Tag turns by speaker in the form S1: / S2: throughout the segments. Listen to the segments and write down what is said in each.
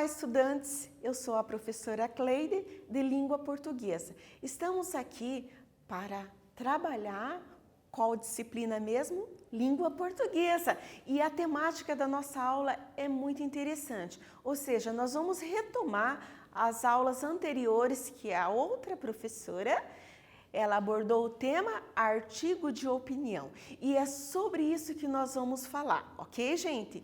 S1: estudantes! Eu sou a professora Cleide, de Língua Portuguesa. Estamos aqui para trabalhar qual disciplina mesmo? Língua Portuguesa. E a temática da nossa aula é muito interessante. Ou seja, nós vamos retomar as aulas anteriores que a outra professora, ela abordou o tema artigo de opinião. E é sobre isso que nós vamos falar, ok, gente?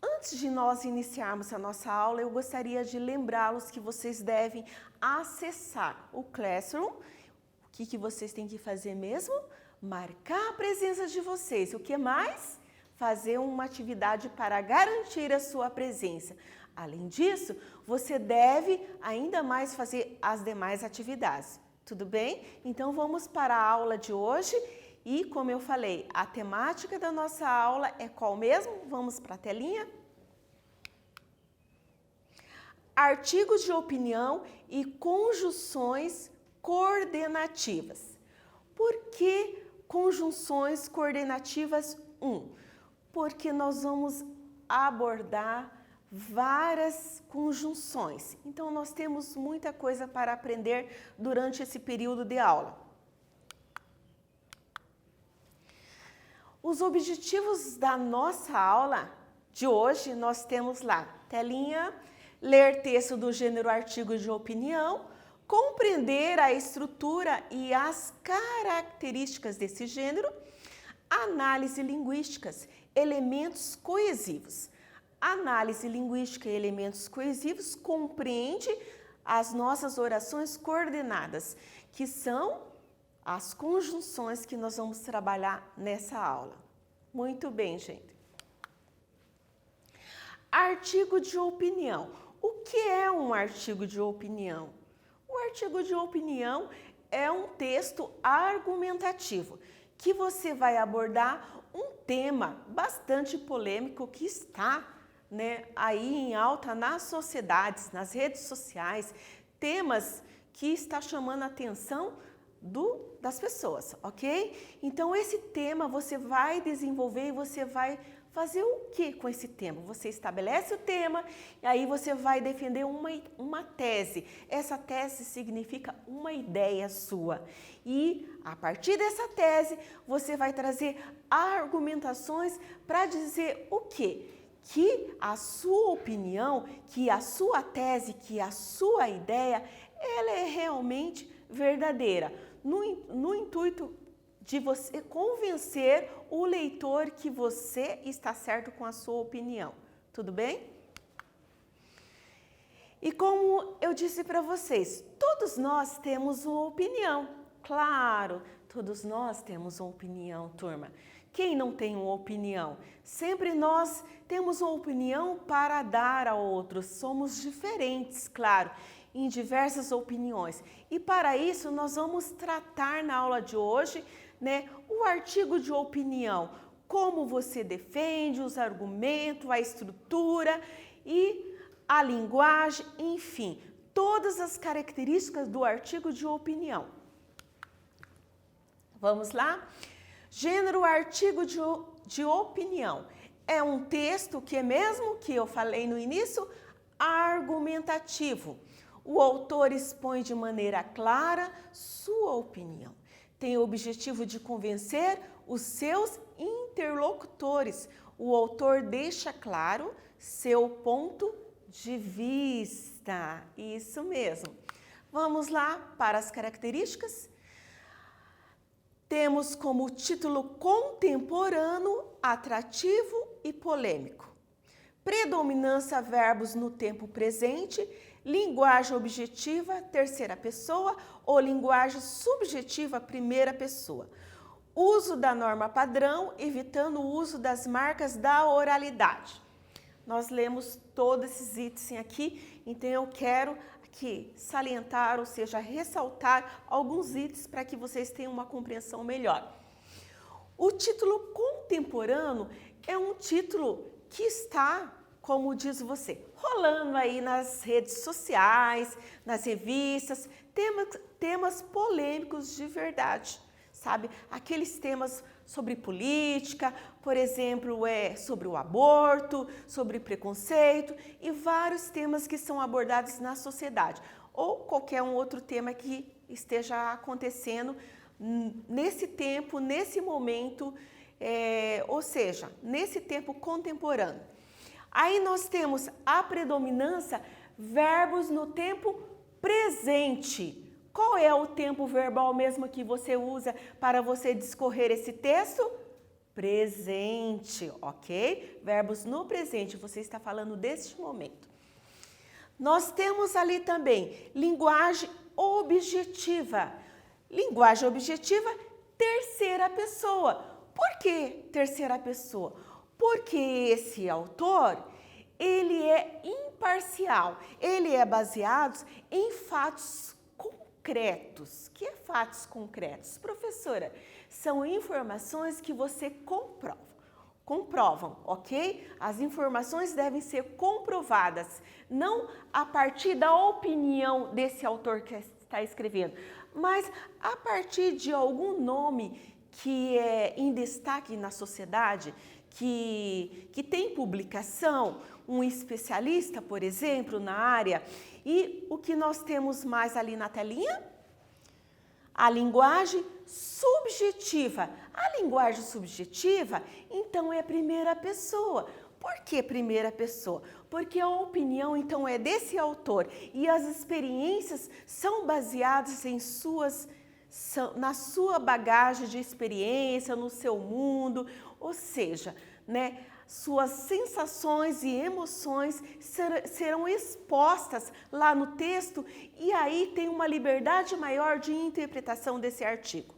S1: Antes de nós iniciarmos a nossa aula, eu gostaria de lembrá-los que vocês devem acessar o Classroom. O que vocês têm que fazer mesmo? Marcar a presença de vocês. O que mais? Fazer uma atividade para garantir a sua presença. Além disso, você deve ainda mais fazer as demais atividades. Tudo bem? Então vamos para a aula de hoje. E, como eu falei, a temática da nossa aula é qual mesmo? Vamos para a telinha. Artigos de opinião e conjunções coordenativas. Por que conjunções coordenativas 1? Porque nós vamos abordar várias conjunções. Então, nós temos muita coisa para aprender durante esse período de aula. Os objetivos da nossa aula de hoje, nós temos lá, telinha, ler texto do gênero artigo de opinião, compreender a estrutura e as características desse gênero, análise linguísticas, elementos coesivos. Análise linguística e elementos coesivos compreende as nossas orações coordenadas, que são as conjunções que nós vamos trabalhar nessa aula. Muito bem, gente. Artigo de opinião. O que é um artigo de opinião? O artigo de opinião é um texto argumentativo que você vai abordar um tema bastante polêmico que está, aí em alta nas sociedades, nas redes sociais, temas que está chamando a atenção das pessoas, ok? Então, esse tema você vai desenvolver e você vai fazer o que com esse tema? Você estabelece o tema e aí você vai defender uma tese. Essa tese significa uma ideia sua. E a partir dessa tese, você vai trazer argumentações para dizer o quê? Que a sua opinião, que a sua tese, que a sua ideia, ela é realmente verdadeira. No intuito de você convencer o leitor que você está certo com a sua opinião. Tudo bem? E como eu disse para vocês, todos nós temos uma opinião. Claro, todos nós temos uma opinião, turma. Quem não tem uma opinião? Sempre nós temos uma opinião para dar a outros. Somos diferentes, claro, em diversas opiniões. E para isso nós vamos tratar na aula de hoje, o artigo de opinião, como você defende, os argumentos, a estrutura e a linguagem, enfim, todas as características do artigo de opinião. Vamos lá? Gênero artigo de opinião. É um texto que é mesmo que eu falei no início, argumentativo. O autor expõe de maneira clara sua opinião. Tem o objetivo de convencer os seus interlocutores. O autor deixa claro seu ponto de vista. Isso mesmo. Vamos lá para as características. Temos como título contemporâneo, atrativo e polêmico. Predominância verbos no tempo presente, linguagem objetiva, terceira pessoa ou linguagem subjetiva, primeira pessoa. Uso da norma padrão, evitando o uso das marcas da oralidade. Nós lemos todos esses itens aqui, então eu quero aqui salientar, ou seja, ressaltar alguns itens para que vocês tenham uma compreensão melhor. O título contemporâneo é um título que está, como diz você, rolando aí nas redes sociais, nas revistas, temas polêmicos de verdade, sabe? Aqueles temas sobre política, por exemplo, sobre o aborto, sobre preconceito e vários temas que são abordados na sociedade, ou qualquer um outro tema que esteja acontecendo nesse tempo, nesse momento, ou seja, nesse tempo contemporâneo. Aí nós temos a predominância verbos no tempo presente. Qual é o tempo verbal mesmo que você usa para você discorrer esse texto? Presente, ok? Verbos no presente, você está falando deste momento. Nós temos ali também linguagem objetiva. Linguagem objetiva, terceira pessoa. Por que terceira pessoa? Porque esse autor, ele é imparcial, ele é baseado em fatos concretos. O que é fatos concretos? Professora, são informações que você comprovam, ok? As informações devem ser comprovadas, não a partir da opinião desse autor que está escrevendo, mas a partir de algum nome que é em destaque na sociedade, que tem publicação, um especialista, por exemplo, na área. E o que nós temos mais ali na telinha? A linguagem subjetiva. A linguagem subjetiva, então, é a primeira pessoa. Por que primeira pessoa? Porque a opinião, então, é desse autor e as experiências são baseadas na sua bagagem de experiência, no seu mundo, ou seja, né, suas sensações e emoções serão expostas lá no texto e aí tem uma liberdade maior de interpretação desse artigo.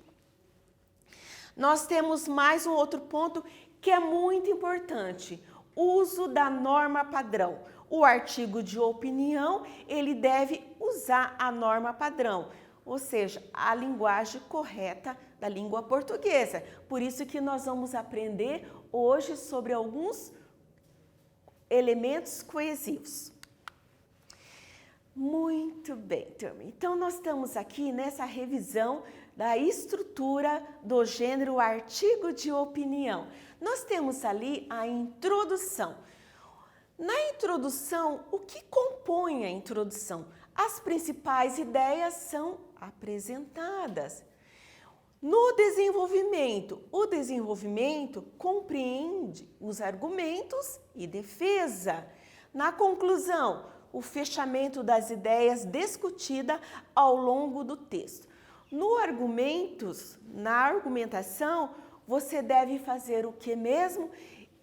S1: Nós temos mais um outro ponto que é muito importante, uso da norma padrão. O artigo de opinião, ele deve usar a norma padrão, ou seja, a linguagem correta da língua portuguesa. Por isso que nós vamos aprender hoje sobre alguns elementos coesivos. Muito bem, turma. Então, nós estamos aqui nessa revisão da estrutura do gênero artigo de opinião. Nós temos ali a introdução. Na introdução, o que compõe a introdução? As principais ideias são apresentadas. No desenvolvimento, o desenvolvimento compreende os argumentos e defesa. Na conclusão, o fechamento das ideias discutida ao longo do texto. Na argumentação, você deve fazer o que mesmo?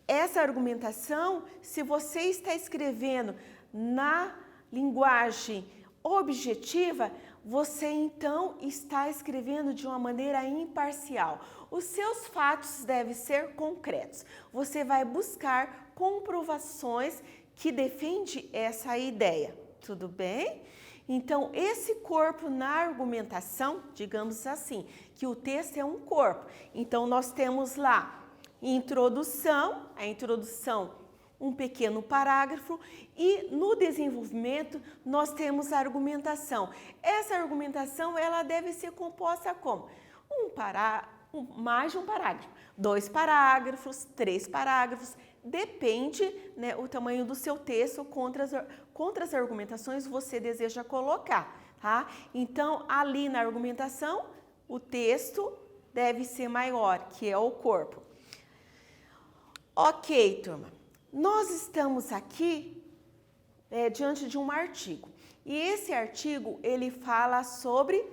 S1: Essa argumentação, se você está escrevendo na linguagem objetiva, você então está escrevendo de uma maneira imparcial. Os seus fatos devem ser concretos. Você vai buscar comprovações que defendem essa ideia. Tudo bem? Então, esse corpo na argumentação, digamos assim, que o texto é um corpo. Então, nós temos lá introdução, a introdução, um pequeno parágrafo e no desenvolvimento nós temos a argumentação. Essa argumentação ela deve ser composta como? Mais de um parágrafo, 2 parágrafos, 3 parágrafos, depende, né, o tamanho do seu texto, quantas argumentações você deseja colocar, tá? Então, ali na argumentação, o texto deve ser maior, que é o corpo. Ok, turma. Nós estamos aqui diante de um artigo e esse artigo ele fala sobre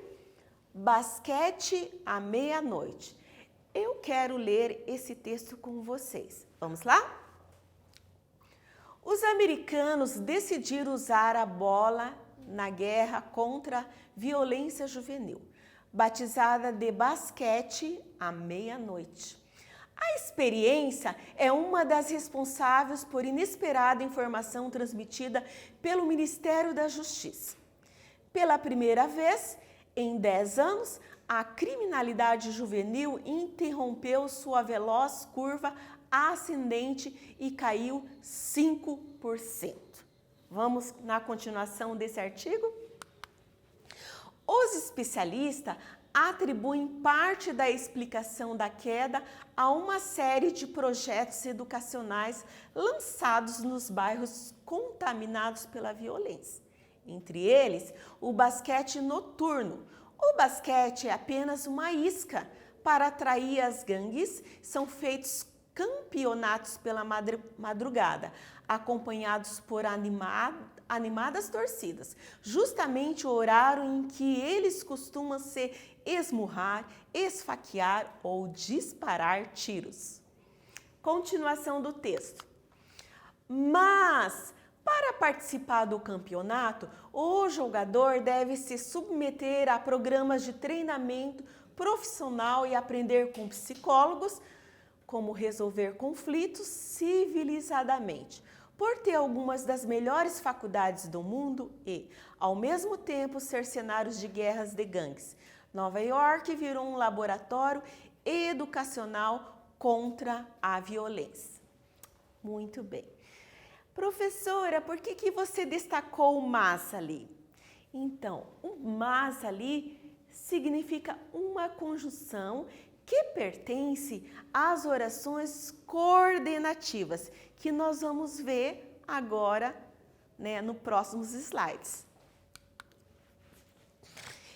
S1: basquete à meia-noite. Eu quero ler esse texto com vocês. Vamos lá? Os americanos decidiram usar a bola na guerra contra a violência juvenil, batizada de basquete à meia-noite. A experiência é uma das responsáveis por inesperada informação transmitida pelo Ministério da Justiça. Pela primeira vez, em 10 anos, a criminalidade juvenil interrompeu sua veloz curva ascendente e caiu 5%. Vamos na continuação desse artigo? Os especialistas atribuem parte da explicação da queda a uma série de projetos educacionais lançados nos bairros contaminados pela violência. Entre eles, o basquete noturno. O basquete é apenas uma isca para atrair as gangues. São feitos campeonatos pela madrugada, acompanhados por animadas torcidas, justamente o horário em que eles costumam se esmurrar, esfaquear ou disparar tiros. Continuação do texto. Mas, para participar do campeonato, o jogador deve se submeter a programas de treinamento profissional e aprender com psicólogos como resolver conflitos civilizadamente. Por ter algumas das melhores faculdades do mundo e, ao mesmo tempo, ser cenários de guerras de gangues, Nova York virou um laboratório educacional contra a violência. Muito bem. Professora, por que você destacou o mas ali? Então, o mas ali significa uma conjunção que pertence às orações coordenativas, que nós vamos ver agora, nos próximos slides.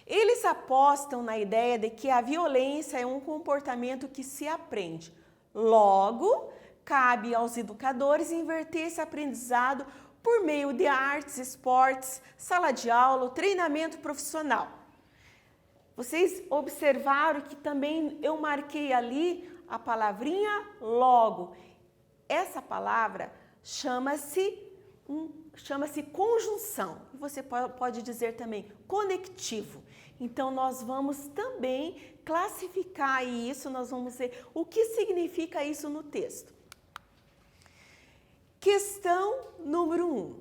S1: Eles apostam na ideia de que a violência é um comportamento que se aprende. Logo, cabe aos educadores inverter esse aprendizado por meio de artes, esportes, sala de aula, treinamento profissional. Vocês observaram que também eu marquei ali a palavrinha logo. Essa palavra chama-se conjunção. Você pode dizer também conectivo. Então, nós vamos também classificar isso, nós vamos ver o que significa isso no texto. Questão número 1.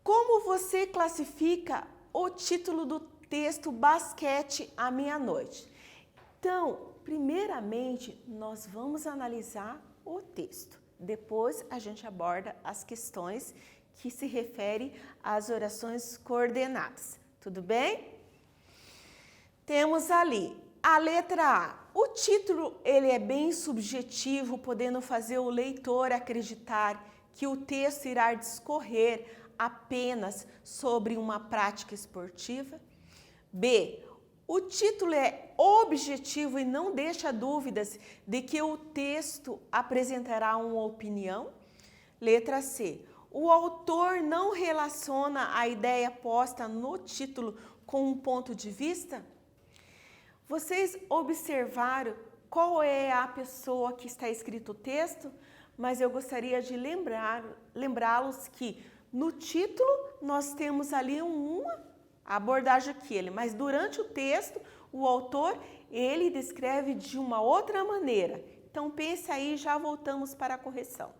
S1: Como você classifica o título do texto Basquete à Meia-Noite? Então, primeiramente, nós vamos analisar o texto. Depois, a gente aborda as questões que se referem às orações coordenadas. Tudo bem? Temos ali a letra A. O título ele é bem subjetivo, podendo fazer o leitor acreditar que o texto irá discorrer apenas sobre uma prática esportiva. B. O título é objetivo e não deixa dúvidas de que o texto apresentará uma opinião. Letra C. O autor não relaciona a ideia posta no título com um ponto de vista. Vocês observaram qual é a pessoa que está escrito o texto? Mas eu gostaria de lembrá-los que no título nós temos ali uma abordagem aquele, mas durante o texto o autor ele descreve de uma outra maneira. Então pense aí, já voltamos para a correção.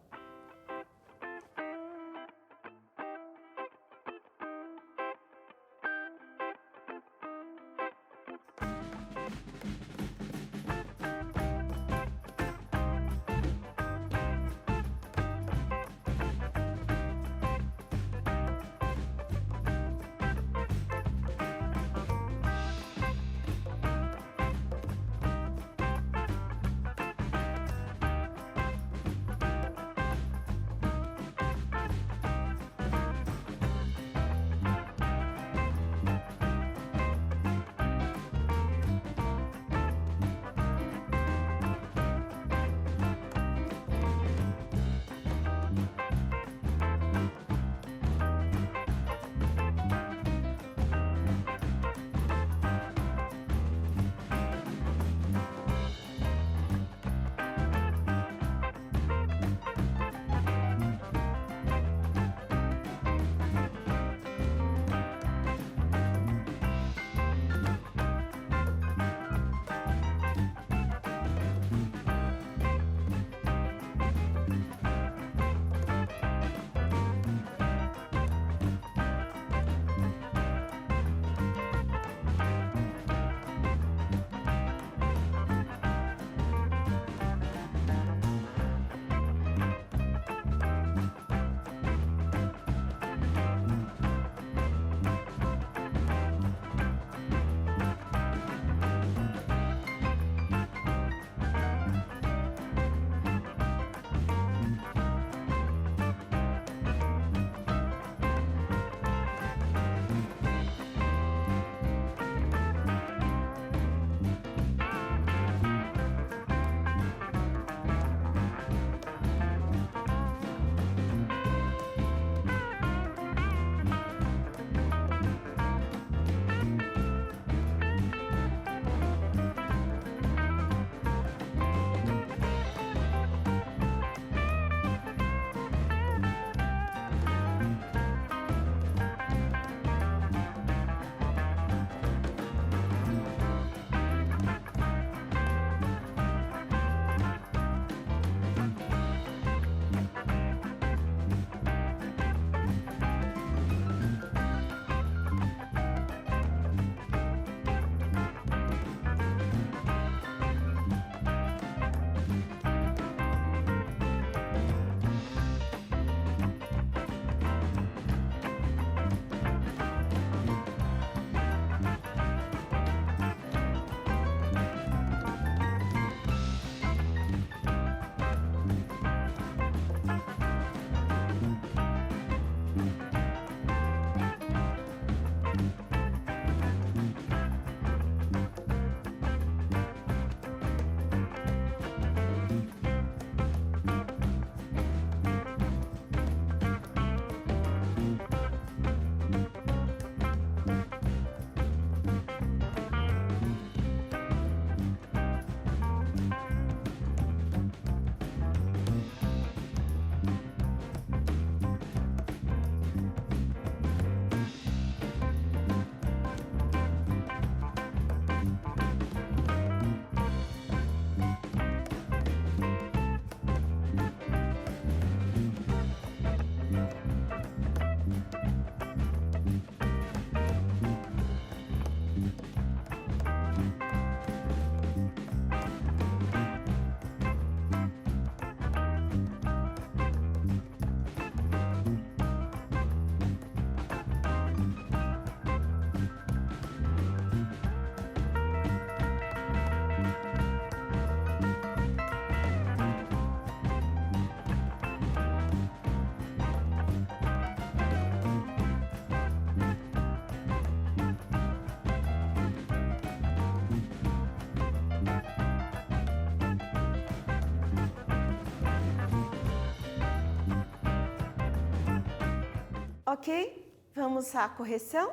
S1: Ok? Vamos à correção?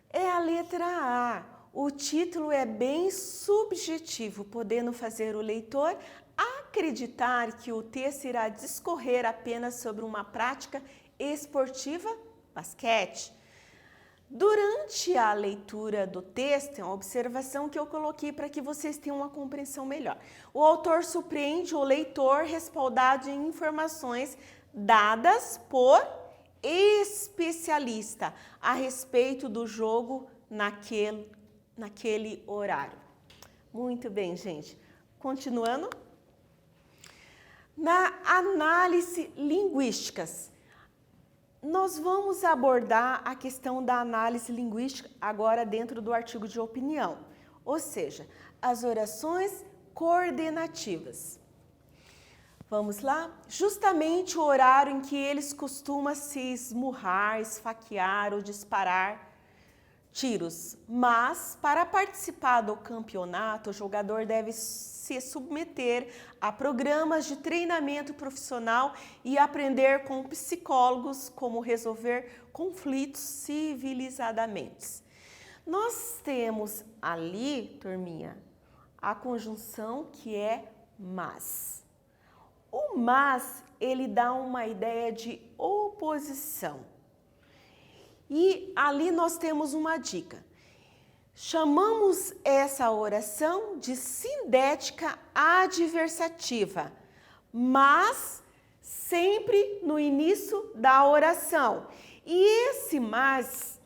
S1: É a letra A. O título é bem subjetivo, podendo fazer o leitor acreditar que o texto irá discorrer apenas sobre uma prática esportiva, basquete. Durante a leitura do texto, é uma observação que eu coloquei para que vocês tenham uma compreensão melhor. O autor surpreende o leitor respaldado em informações dadas por especialista a respeito do jogo naquele horário. Muito bem, gente. Continuando. Na análise linguística, nós vamos abordar a questão da análise linguística agora dentro do artigo de opinião, ou seja, as orações coordenativas. Vamos lá? Justamente o horário em que eles costumam se esmurrar, esfaquear ou disparar tiros. Mas, para participar do campeonato, o jogador deve se submeter a programas de treinamento profissional e aprender com psicólogos como resolver conflitos civilizadamente. Nós temos ali, turminha, a conjunção que é mas. O mas, ele dá uma ideia de oposição. E ali nós temos uma dica. Chamamos essa oração de sindética adversativa, mas sempre no início da oração. E esse mas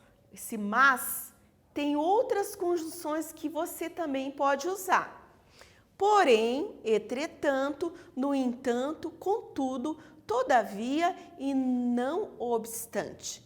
S1: tem outras conjunções que você também pode usar. Porém, entretanto, no entanto, contudo, todavia e não obstante.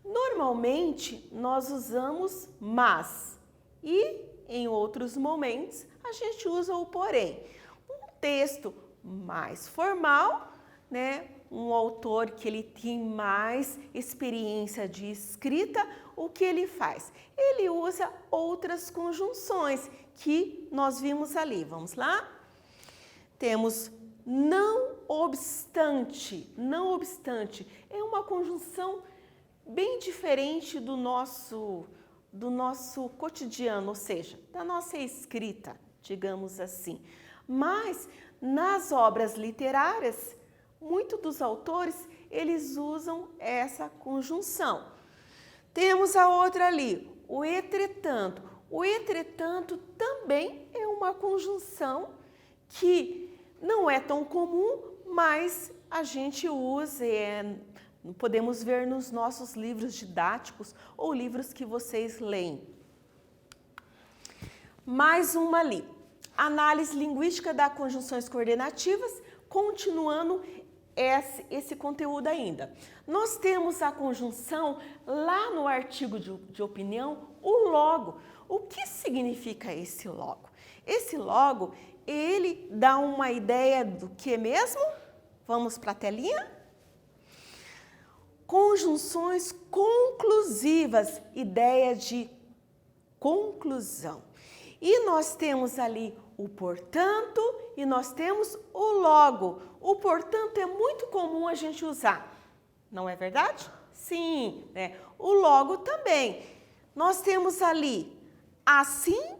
S1: Normalmente, nós usamos mas e, em outros momentos, a gente usa o porém. Um texto mais formal, né? Um autor que ele tem mais experiência de escrita, o que ele faz? Ele usa outras conjunções que nós vimos ali. Vamos lá? Temos não obstante. Não obstante é uma conjunção bem diferente do nosso cotidiano, ou seja, da nossa escrita, digamos assim. Mas nas obras literárias, muitos dos autores, eles usam essa conjunção. Temos a outra ali, o entretanto. O entretanto também é uma conjunção que não é tão comum, mas a gente usa, podemos ver nos nossos livros didáticos ou livros que vocês leem. Mais uma ali. Análise linguística das conjunções coordenativas, continuando esse conteúdo ainda. Nós temos a conjunção lá no artigo de opinião, o logo. O que significa esse logo? Esse logo, ele dá uma ideia do que mesmo? Vamos para a telinha? Conjunções conclusivas, ideia de conclusão. E nós temos ali o portanto e nós temos o logo. O portanto é muito comum a gente usar, não é verdade? Sim, né? O logo também. Nós temos ali assim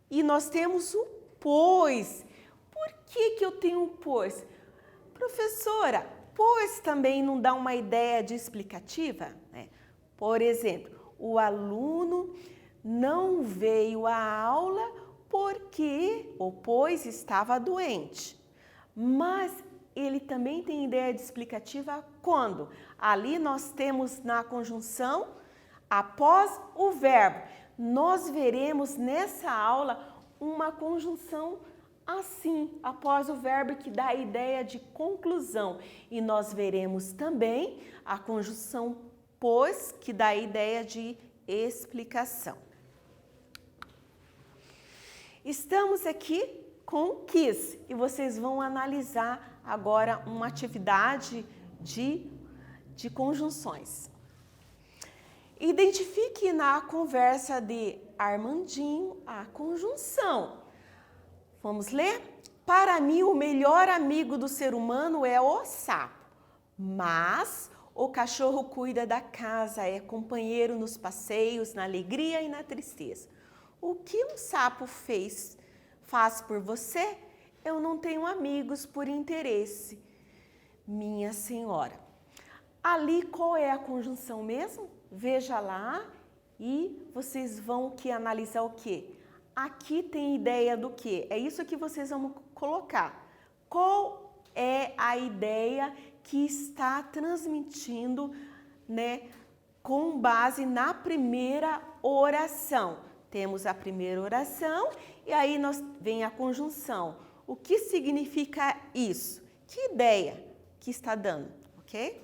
S1: e nós temos o pois. Por que eu tenho o pois? Professora, pois também não dá uma ideia de explicativa, né? Por exemplo, o aluno não veio à aula pois estava doente. Mas ele também tem ideia de explicativa quando? Ali nós temos na conjunção após o verbo. Nós veremos nessa aula uma conjunção assim, após o verbo, que dá a ideia de conclusão. E nós veremos também a conjunção pois, que dá a ideia de explicação. Estamos aqui com quis e vocês vão analisar agora uma atividade de conjunções. Identifique na conversa de Armandinho a conjunção. Vamos ler? Para mim, o melhor amigo do ser humano é o sapo, mas O cachorro cuida da casa, é companheiro nos passeios, na alegria e na tristeza. O que um sapo faz por você? Eu não tenho amigos por interesse, minha senhora. Ali qual é a conjunção mesmo? Veja lá e vocês vão analisar o quê? Aqui tem ideia do quê? É isso que vocês vão colocar. Qual é a ideia que está transmitindo, né, com base na primeira oração? Temos a primeira oração e aí vem a conjunção. O que significa isso? Que ideia que está dando, ok?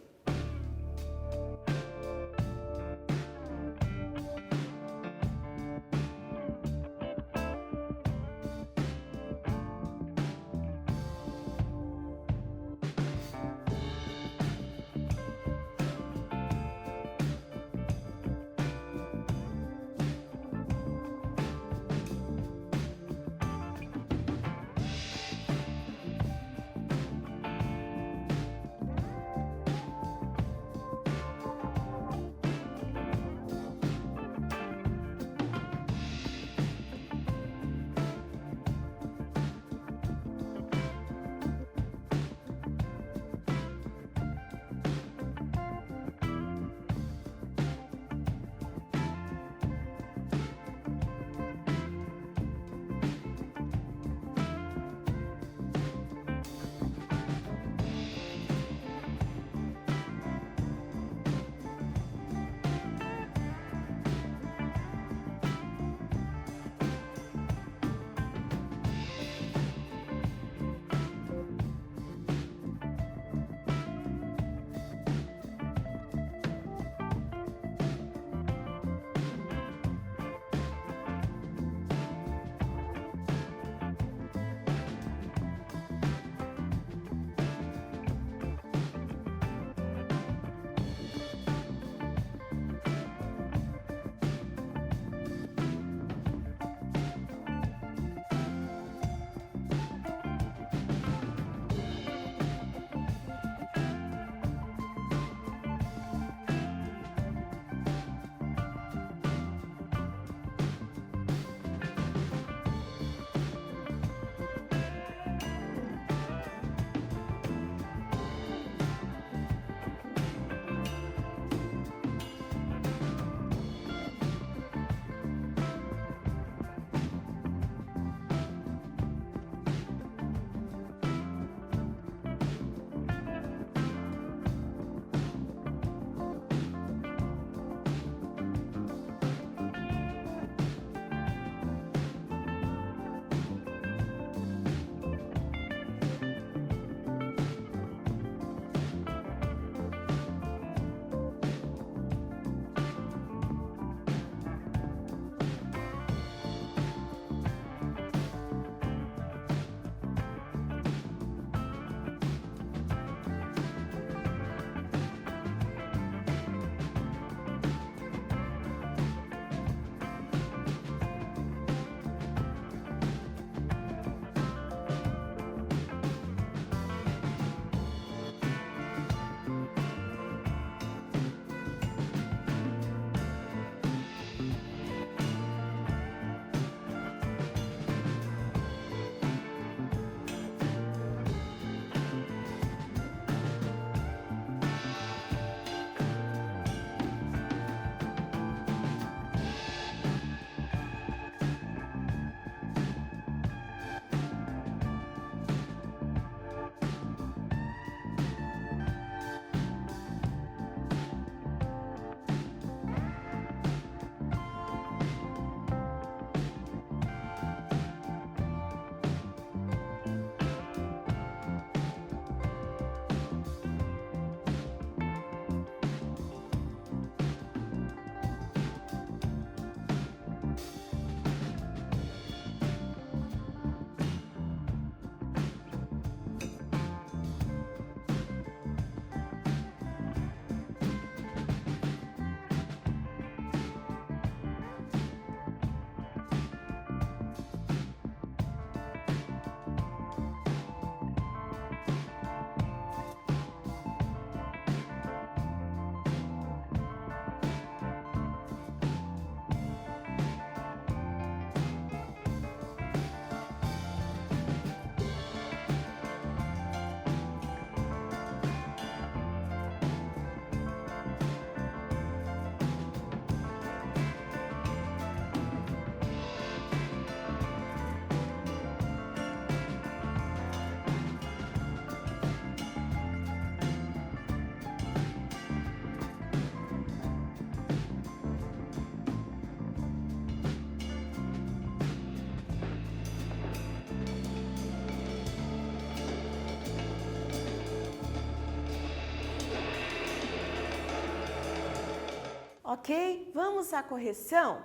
S1: ok? Vamos à correção?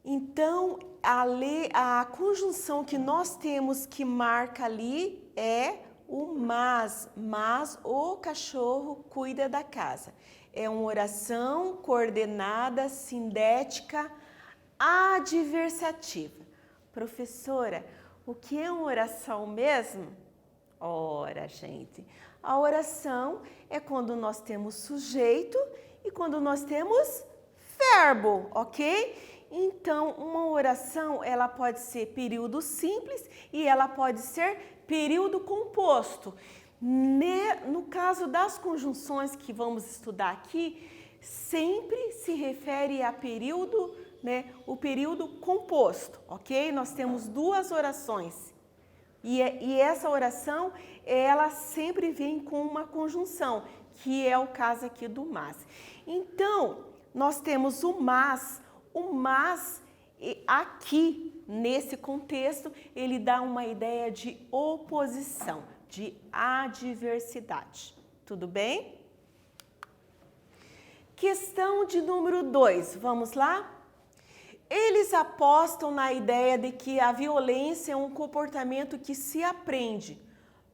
S1: Então, a conjunção que nós temos que marca ali é o mas o cachorro cuida da casa. É uma oração coordenada, sindética, adversativa. Professora, o que é uma oração mesmo? Ora, gente, a oração é quando nós temos sujeito e quando nós temos verbo, ok? Então, uma oração, ela pode ser período simples e ela pode ser período composto. No caso das conjunções que vamos estudar aqui, sempre se refere a período, né, o período composto, ok? Nós temos duas orações. E essa oração, ela sempre vem com uma conjunção, que é o caso aqui do mas. Então, nós temos o mas aqui, nesse contexto, ele dá uma ideia de oposição, de adversidade. Tudo bem? Questão de número 2, vamos lá? Eles apostam na ideia de que a violência é um comportamento que se aprende.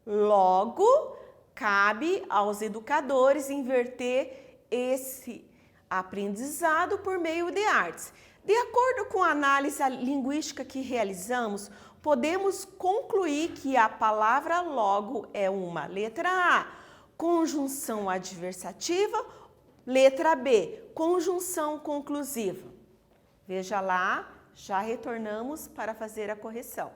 S1: Logo, cabe aos educadores inverter esse aprendizado por meio de artes. De acordo com a análise linguística que realizamos, podemos concluir que a palavra logo é uma, letra A, conjunção adversativa, letra B, conjunção conclusiva. Veja lá, já retornamos para fazer a correção.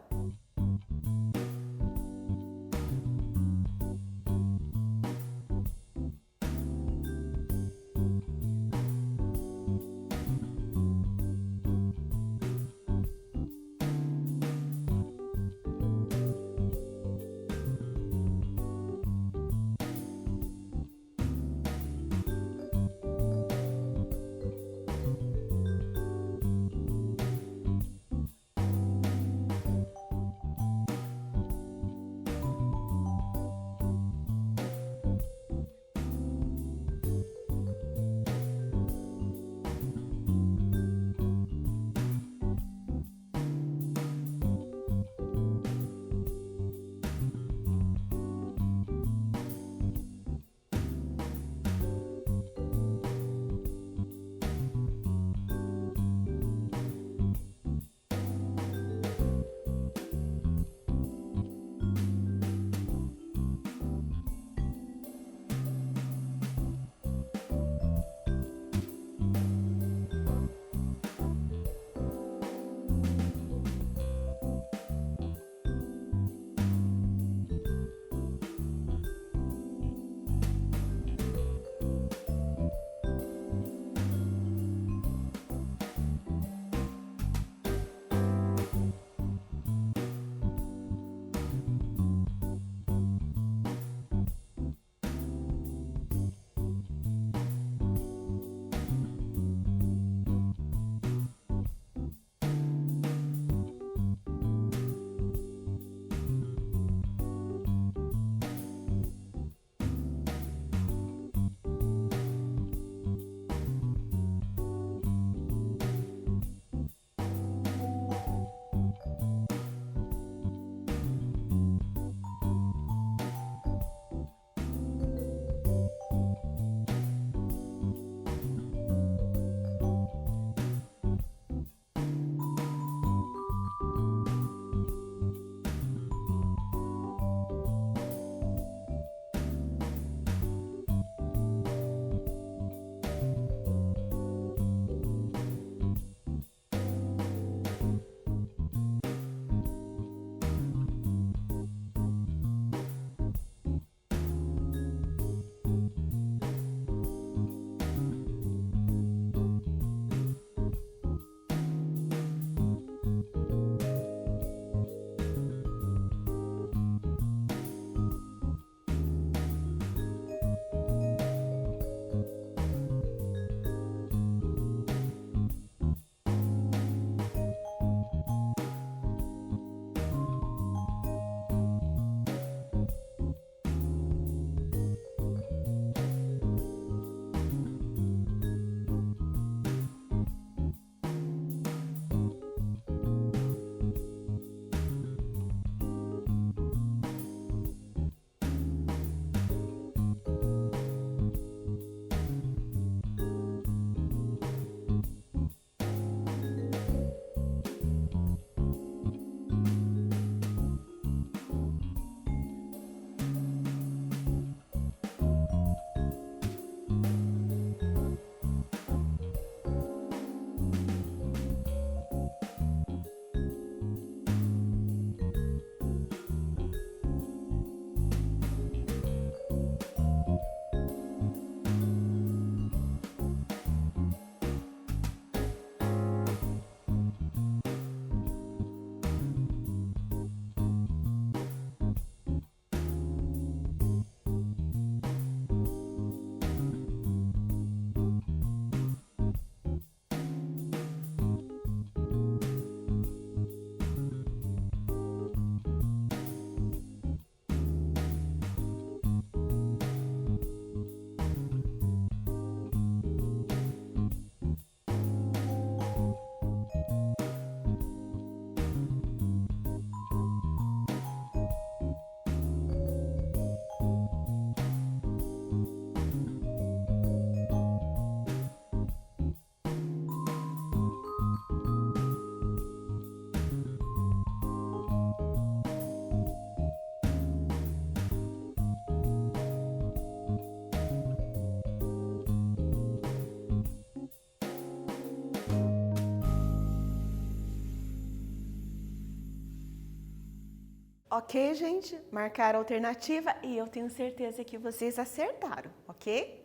S1: Ok, gente? Marcaram a alternativa e eu tenho certeza que vocês acertaram, ok?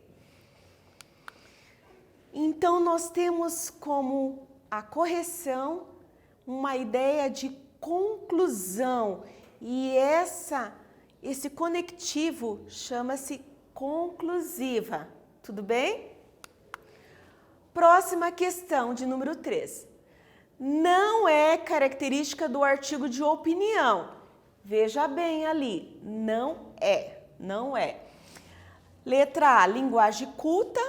S1: Então, nós temos como a correção uma ideia de conclusão e esse conectivo chama-se conclusiva, tudo bem? Próxima questão, de número 3. Não é característica do artigo de opinião. Veja bem ali, não é. Letra A, linguagem culta.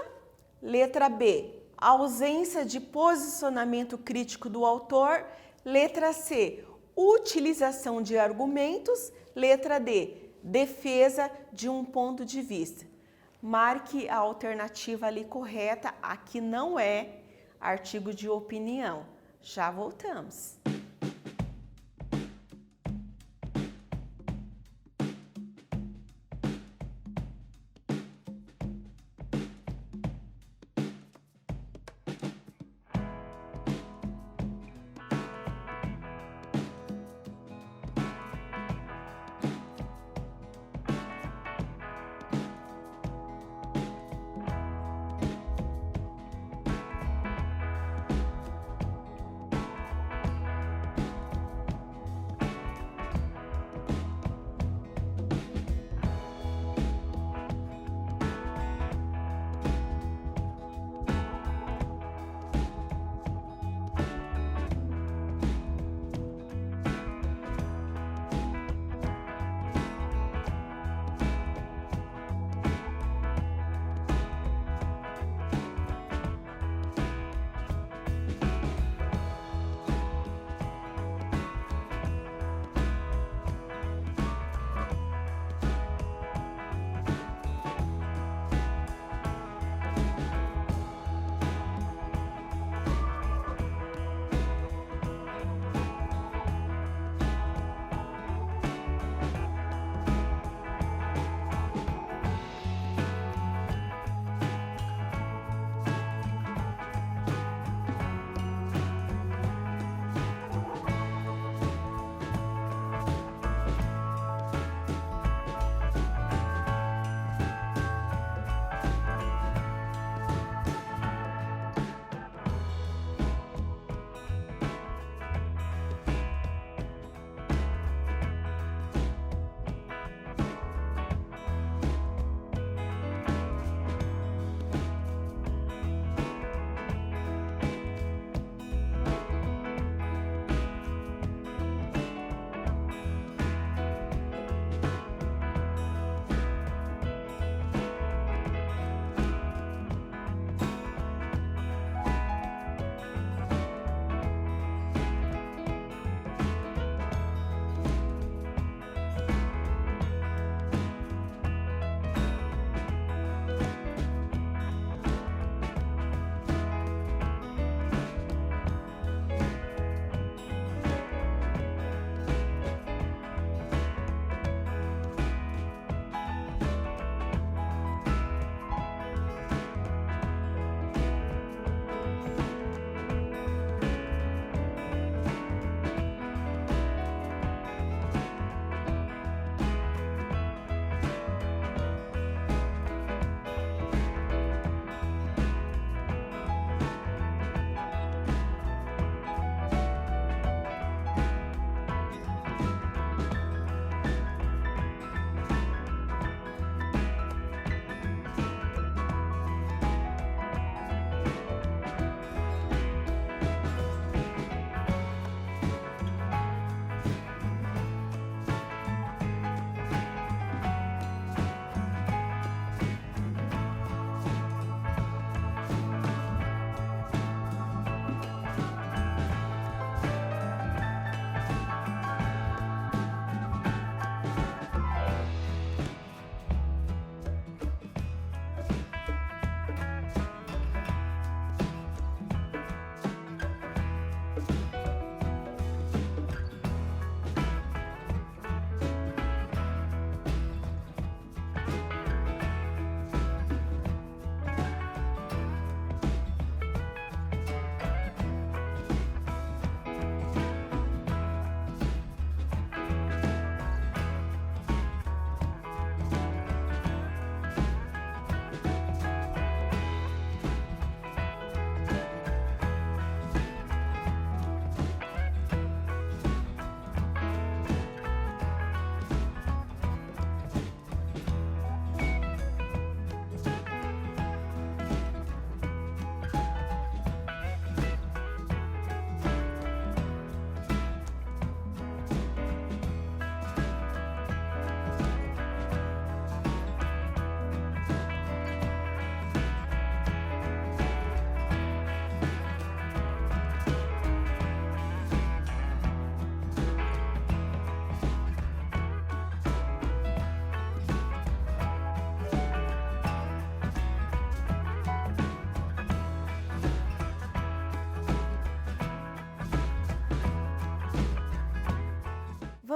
S1: Letra B, ausência de posicionamento crítico do autor. Letra C, utilização de argumentos. Letra D, defesa de um ponto de vista. Marque a alternativa ali correta. Aqui não é artigo de opinião. Já voltamos.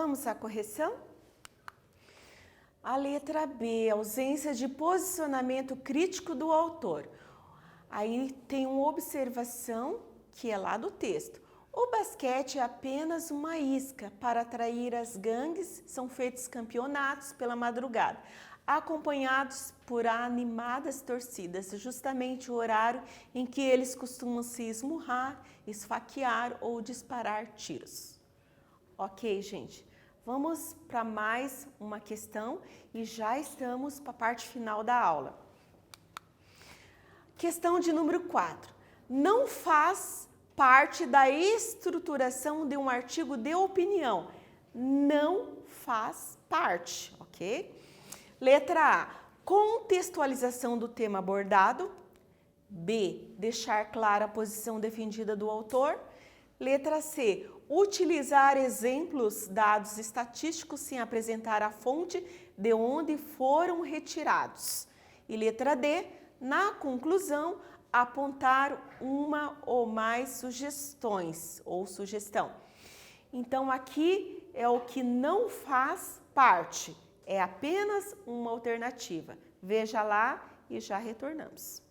S1: Vamos à correção? A letra B, ausência de posicionamento crítico do autor. Aí tem uma observação que é lá do texto. O basquete é apenas uma isca. Para atrair as gangues, são feitos campeonatos pela madrugada, acompanhados por animadas torcidas, justamente o horário em que eles costumam se esmurrar, esfaquear ou disparar tiros. Ok, gente? Vamos para mais uma questão e já estamos para a parte final da aula. Questão de número 4. Não faz parte da estruturação de um artigo de opinião. Não faz parte, ok? Letra A. Contextualização do tema abordado. B. Deixar clara a posição defendida do autor. Letra C. Utilizar exemplos, dados estatísticos sem apresentar a fonte de onde foram retirados. E letra D. Na conclusão, apontar uma ou mais sugestões ou sugestão. Então, aqui é o que não faz parte, é apenas uma alternativa. Veja lá e já retornamos.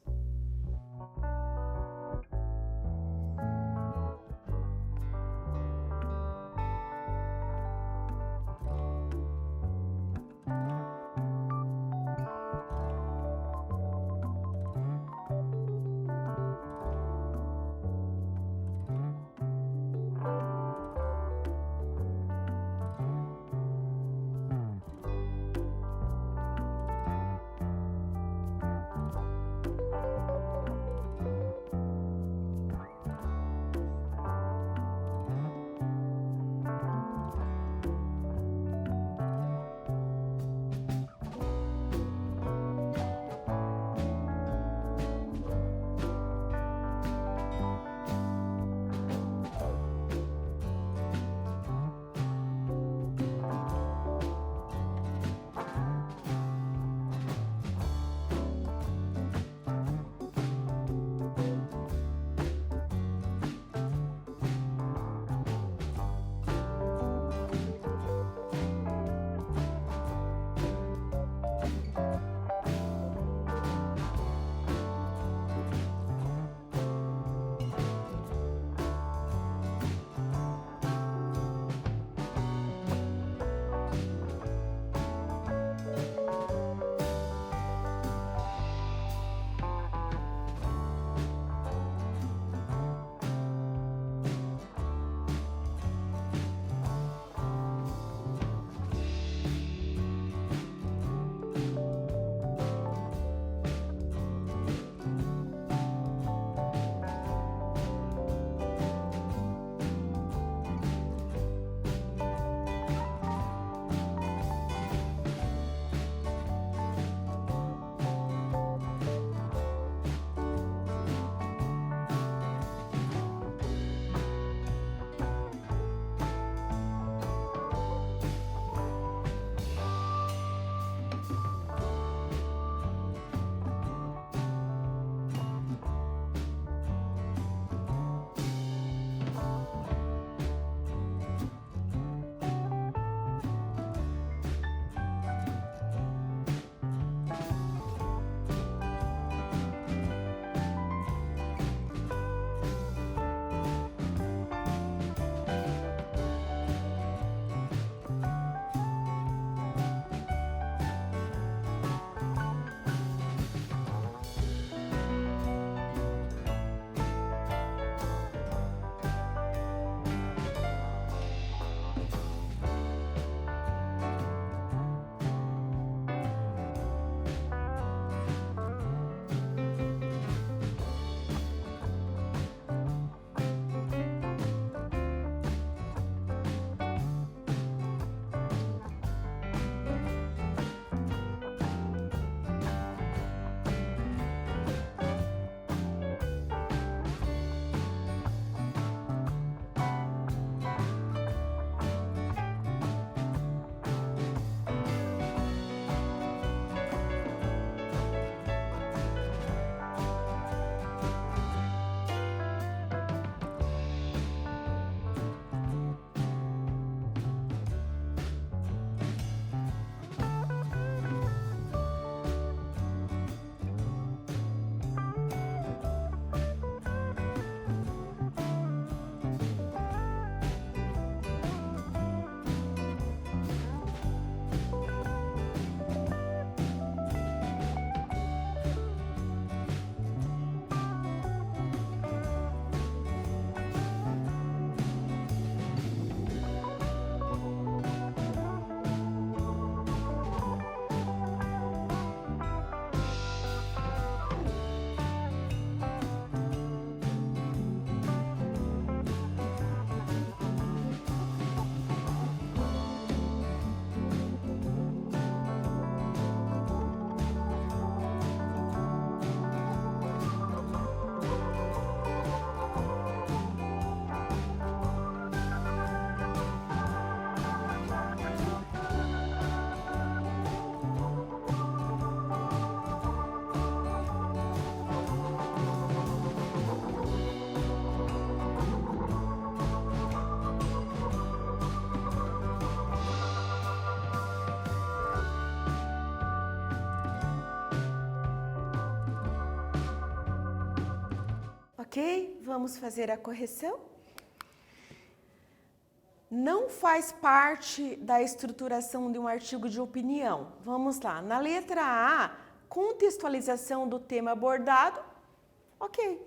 S1: Ok? Vamos fazer a correção? Não faz parte da estruturação de um artigo de opinião. Vamos lá. Na letra A, contextualização do tema abordado. Ok.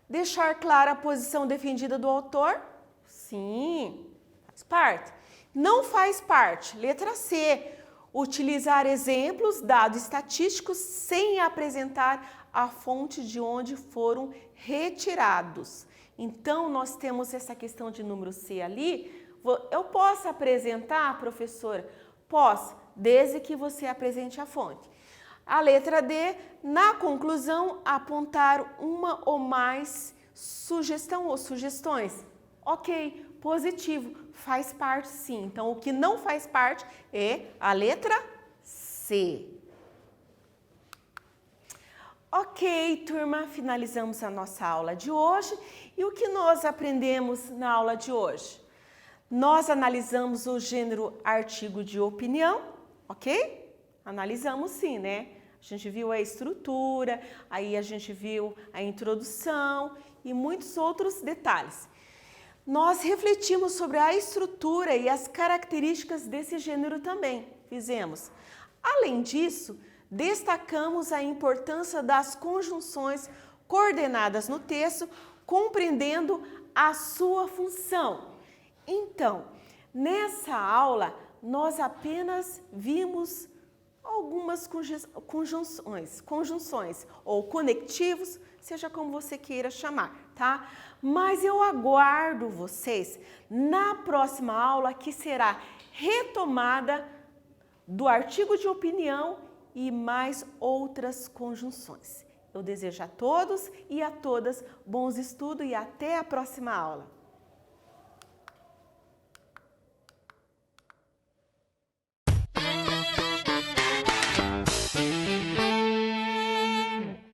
S1: Deixar clara a posição defendida do autor. Sim, faz parte. Não faz parte. Letra C. Utilizar exemplos, dados estatísticos, sem apresentar a fonte de onde foram retirados. Então, nós temos essa questão de número C ali. Eu posso apresentar, professora? Posso, desde que você apresente a fonte. A letra D, na conclusão, apontar uma ou mais sugestão ou sugestões. Ok, positivo, faz parte sim. Então, o que não faz parte é a letra C. Ok, turma, finalizamos a nossa aula de hoje. E o que nós aprendemos na aula de hoje? Nós analisamos o gênero artigo de opinião, ok? Analisamos sim, né? A gente viu a estrutura, aí a gente viu a introdução e muitos outros detalhes. Nós refletimos sobre a estrutura e as características desse gênero também, fizemos. Além disso, destacamos a importância das conjunções coordenadas no texto, compreendendo a sua função. Então, nessa aula, nós apenas vimos algumas conjunções ou conectivos, seja como você queira chamar, tá? Mas eu aguardo vocês na próxima aula, que será retomada do artigo de opinião e mais outras conjunções. Eu desejo a todos e a todas bons estudos e até a próxima aula.